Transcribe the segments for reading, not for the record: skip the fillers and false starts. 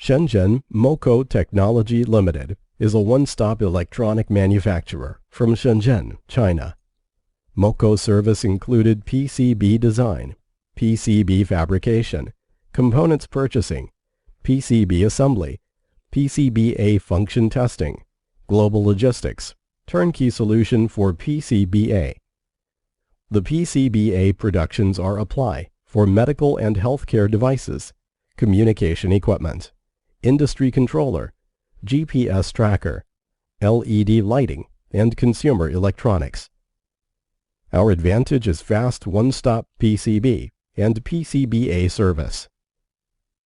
Shenzhen MOKO Technology Limited is a one-stop electronic manufacturer from Shenzhen, China. MOKO service included PCB design, PCB fabrication, components purchasing, PCB assembly, PCBA function testing, global logistics, turnkey solution for PCBA. The PCBA productions are apply for medical and healthcare devices, communication equipment, industry controller, GPS tracker, LED lighting, and consumer electronics. Our advantage is fast one-stop PCB and PCBA service.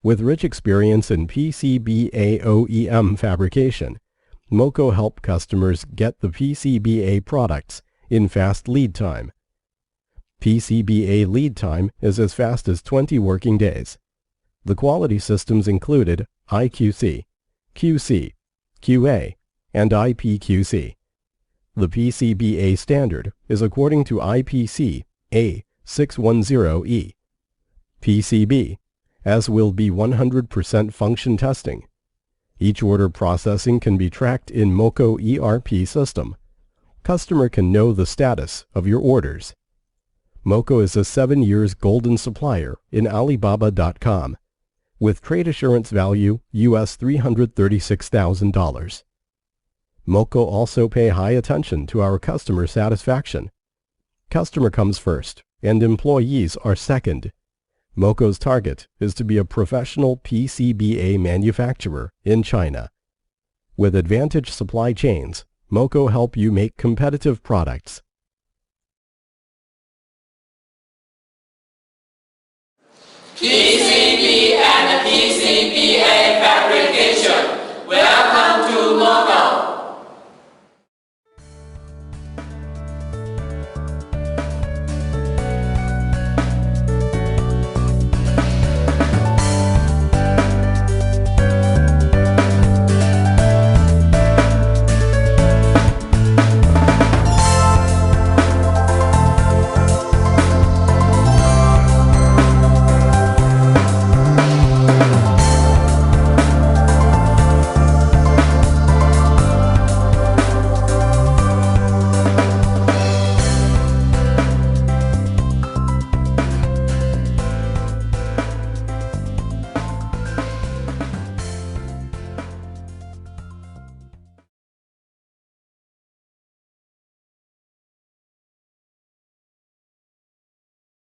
With rich experience in PCBA OEM fabrication, MOKO help customers get the PCBA products in fast lead time. PCBA lead time is as fast as 20 working days. The quality systems included IQC, QC, QA, and IPQC. The PCBA standard is according to IPC A610E. PCB, as will be 100% function testing. Each order processing can be tracked in MOKO ERP system. Customer can know the status of your orders. MOKO is a 7 years golden supplier in Alibaba.com with trade assurance value US $336,000. MOKO also pay high attention to our customer satisfaction. Customer comes first and employees are second. MOKO's target is to be a professional PCBA manufacturer in China. With advantage supply chains, MOKO help you make competitive products. PCB